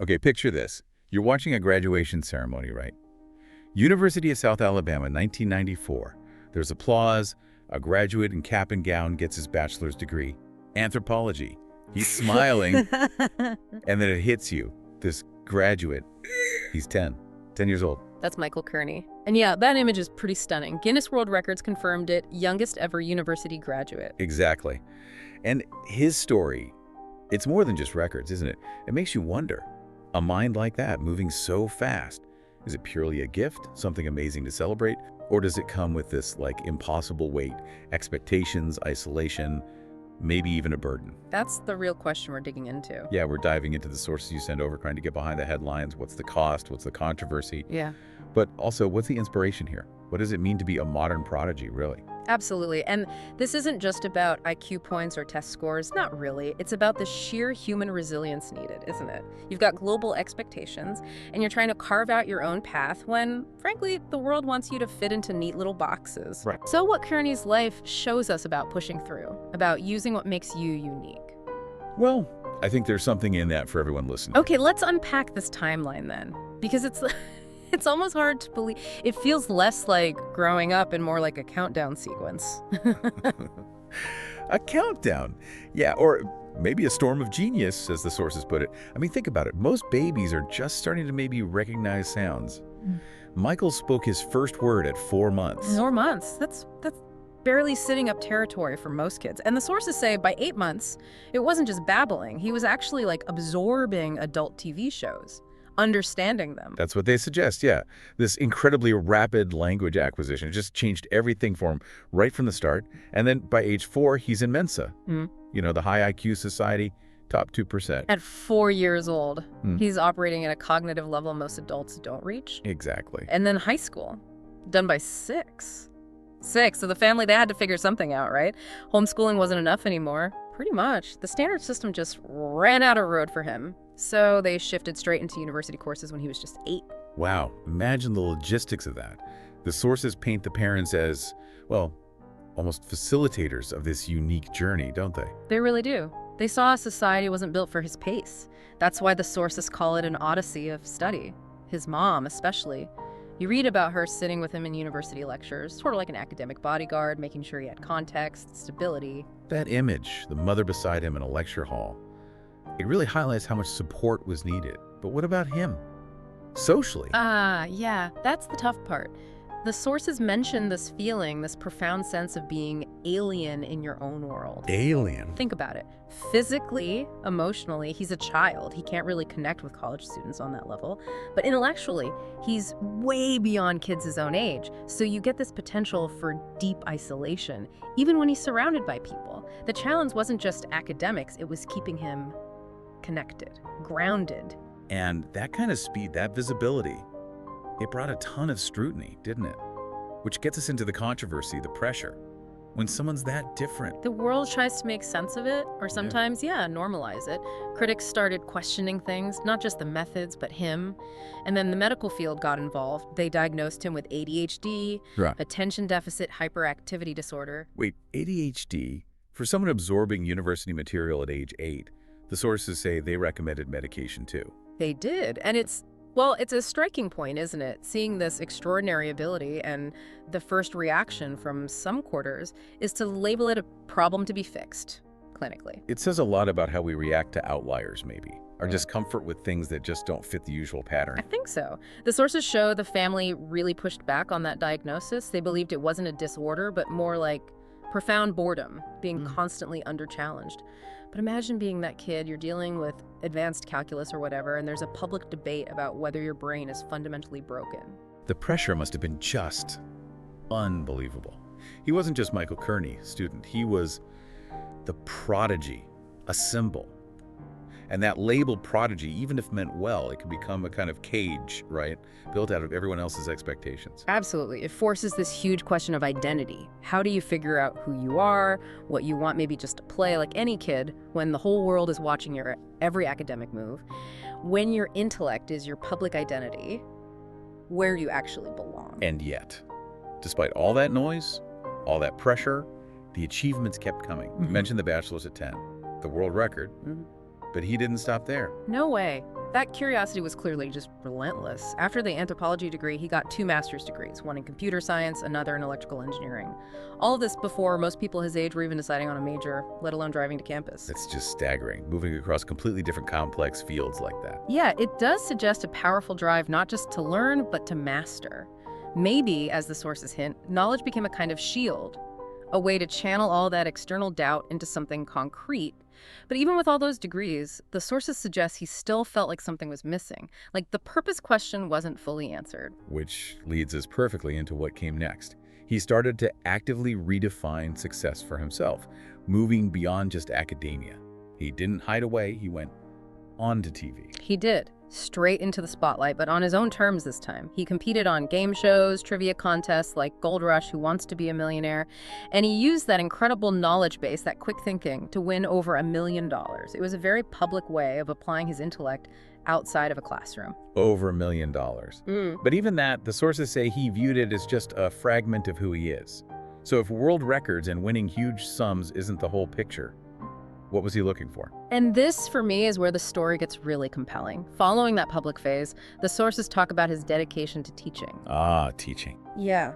Okay, picture this. You're watching a graduation ceremony, right? University of South Alabama, 1994. There's applause. A graduate in cap and gown gets his bachelor's degree. Anthropology. He's smiling, and then it hits you. This graduate, he's 10 years old. That's Michael Kearney. And yeah, that image is pretty stunning. Guinness World Records confirmed it, youngest ever university graduate. Exactly. And his story, it's more than just records, isn't it? It makes you wonder. A mind like that, moving so fast, is it purely a gift, something amazing to celebrate? Or does it come with this, like, impossible weight, expectations, isolation, maybe even a burden? That's the real question we're digging into. Yeah, we're diving into the sources you send over, trying to get behind the headlines. What's the cost? What's the controversy? Yeah. But also, what's the inspiration here? What does it mean to be a modern prodigy, really? Absolutely. And this isn't just about IQ points or test scores. Not really. It's about the sheer human resilience needed, isn't it? You've got global expectations, and you're trying to carve out your own path when, frankly, the world wants you to fit into neat little boxes. Right. So what Kearney's life shows us about pushing through, about using what makes you unique. Well, I think there's something in that for everyone listening. Okay, let's unpack this timeline then, because it's almost hard to believe. It feels less like growing up and more like a countdown sequence. A countdown. Yeah, or maybe a storm of genius, as the sources put it. I mean, think about it. Most babies are just starting to maybe recognize sounds. Michael spoke his first word at 4 months. 4 months. That's barely sitting up territory for most kids. And the sources say by 8 months, it wasn't just babbling. He was actually like absorbing adult TV shows, understanding them. That's what they suggest, yeah. This incredibly rapid language acquisition. It just changed everything for him right from the start. And then by age 4, he's in Mensa. You know, the high IQ society, top 2%. At 4 years old, he's operating at a cognitive level most adults don't reach. Exactly. And then high school, done by 6. So the family, they had to figure something out, right? Homeschooling wasn't enough anymore. Pretty much. The standard system just ran out of road for him. So they shifted straight into university courses when he was just 8. Wow. Imagine the logistics of that. The sources paint the parents as, well, almost facilitators of this unique journey, don't they? They really do. They saw a society wasn't built for his pace. That's why the sources call it an odyssey of study. His mom, especially. You read about her sitting with him in university lectures, sort of like an academic bodyguard, making sure he had context, stability. That image, the mother beside him in a lecture hall, it really highlights how much support was needed. But what about him? Socially? Yeah, that's the tough part. The sources mention this feeling, this profound sense of being alien in your own world. Alien? Think about it. Physically, emotionally, he's a child. He can't really connect with college students on that level. But intellectually, he's way beyond kids his own age. So you get this potential for deep isolation, even when he's surrounded by people. The challenge wasn't just academics, it was keeping him connected, grounded. And that kind of speed, that visibility, it brought a ton of scrutiny, didn't it? Which gets us into the controversy, the pressure. When someone's that different. The world tries to make sense of it, or sometimes, normalize it. Critics started questioning things, not just the methods, but him. And then the medical field got involved. They diagnosed him with ADHD, attention deficit hyperactivity disorder. Wait, ADHD? For someone absorbing university material at age 8, the sources say they recommended medication too. They did, and it's a striking point, isn't it? Seeing this extraordinary ability, and the first reaction from some quarters is to label it a problem to be fixed, clinically. It says a lot about how we react to outliers, maybe. Our discomfort with things that just don't fit the usual pattern. I think so. The sources show the family really pushed back on that diagnosis. They believed it wasn't a disorder, but more like profound boredom, being constantly under-challenged. But imagine being that kid, you're dealing with advanced calculus or whatever, and there's a public debate about whether your brain is fundamentally broken. The pressure must have been just unbelievable. He wasn't just Michael Kearney, student. He was the prodigy, a symbol. And that label prodigy, even if meant well, it could become a kind of cage, right? Built out of everyone else's expectations. Absolutely. It forces this huge question of identity. How do you figure out who you are, what you want maybe just to play like any kid when the whole world is watching your every academic move? When your intellect is your public identity, where do you actually belong? And yet, despite all that noise, all that pressure, the achievements kept coming. You mentioned the bachelor's at 10, the world record. But he didn't stop there. No way. That curiosity was clearly just relentless. After the anthropology degree, he got 2 master's degrees, one in computer science, another in electrical engineering. All of this before most people his age were even deciding on a major, let alone driving to campus. That's just staggering, moving across completely different complex fields like that. Yeah, it does suggest a powerful drive not just to learn, but to master. Maybe, as the sources hint, knowledge became a kind of shield, a way to channel all that external doubt into something concrete. But even with all those degrees, the sources suggest he still felt like something was missing, like the purpose question wasn't fully answered. Which leads us perfectly into what came next. He started to actively redefine success for himself, moving beyond just academia. He didn't hide away, he went onto TV. He did. Straight into the spotlight, but on his own terms this time. He competed on game shows, trivia contests like Gold Rush, Who Wants to Be a Millionaire, and he used that incredible knowledge base, that quick thinking, to win over $1 million. It was a very public way of applying his intellect outside of a classroom. Over $1 million. But even that, the sources say he viewed it as just a fragment of who he is. So if world records and winning huge sums isn't the whole picture, what was he looking for? And this, for me, is where the story gets really compelling. Following that public phase, the sources talk about his dedication to teaching. Ah, teaching. Yeah.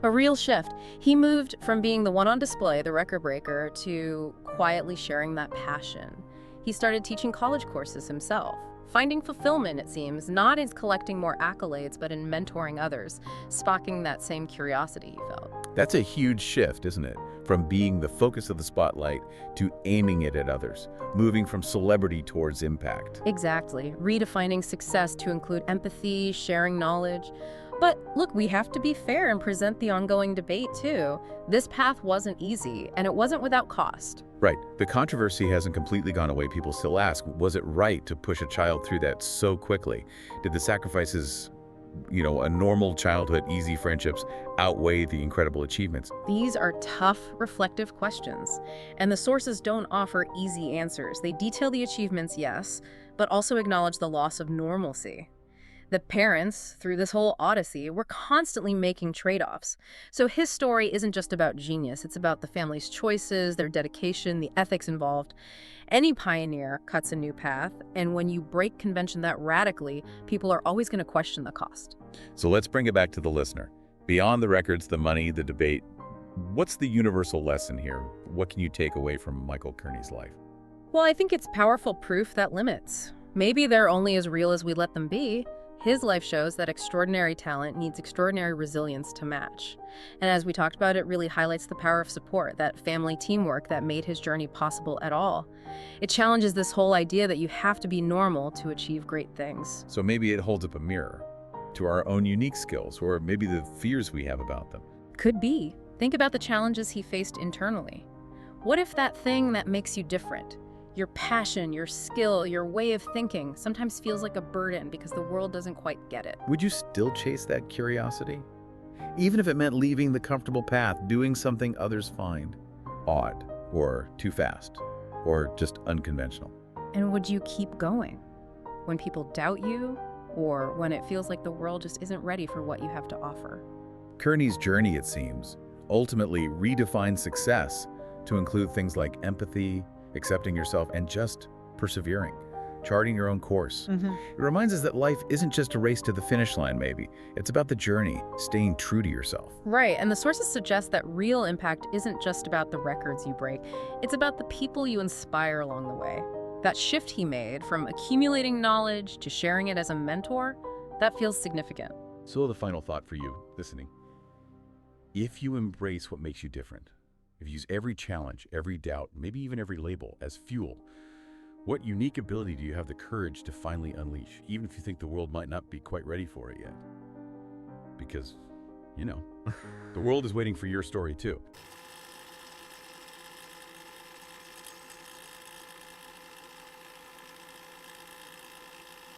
A real shift. He moved from being the one on display, the record breaker, to quietly sharing that passion. He started teaching college courses himself, finding fulfillment, it seems, not in collecting more accolades, but in mentoring others, sparking that same curiosity he felt. That's a huge shift, isn't it? From being the focus of the spotlight to aiming it at others, moving from celebrity towards impact. Exactly. Redefining success to include empathy, sharing knowledge. But look, we have to be fair and present the ongoing debate too. This path wasn't easy, and it wasn't without cost. Right. The controversy hasn't completely gone away. People still ask, was it right to push a child through that so quickly? Did the sacrifices, a normal childhood, easy friendships, outweigh the incredible achievements? These are tough, reflective questions, and the sources don't offer easy answers. They detail the achievements, yes, but also acknowledge the loss of normalcy. The parents, through this whole odyssey, were constantly making trade-offs. So his story isn't just about genius, it's about the family's choices, their dedication, the ethics involved. Any pioneer cuts a new path, and when you break convention that radically, people are always going to question the cost. So let's bring it back to the listener. Beyond the records, the money, the debate, what's the universal lesson here? What can you take away from Michael Kearney's life? Well, I think it's powerful proof that limits. Maybe they're only as real as we let them be. His life shows that extraordinary talent needs extraordinary resilience to match. And as we talked about, it really highlights the power of support, that family teamwork that made his journey possible at all. It challenges this whole idea that you have to be normal to achieve great things. So maybe it holds up a mirror to our own unique skills, or maybe the fears we have about them. Could be. Think about the challenges he faced internally. What if that thing that makes you different, your passion, your skill, your way of thinking, sometimes feels like a burden because the world doesn't quite get it? Would you still chase that curiosity? Even if it meant leaving the comfortable path, doing something others find odd, or too fast, or just unconventional? And would you keep going when people doubt you, or when it feels like the world just isn't ready for what you have to offer? Kearney's journey, it seems, ultimately redefined success to include things like empathy, accepting yourself, and just persevering, charting your own course. It reminds us that life isn't just a race to the finish line, maybe. It's about the journey, staying true to yourself. Right, and the sources suggest that real impact isn't just about the records you break. It's about the people you inspire along the way. That shift he made from accumulating knowledge to sharing it as a mentor, that feels significant. So the final thought for you, listening. If you embrace what makes you different, if you use every challenge, every doubt, maybe even every label as fuel, what unique ability do you have the courage to finally unleash, even if you think the world might not be quite ready for it yet? Because, the world is waiting for your story too.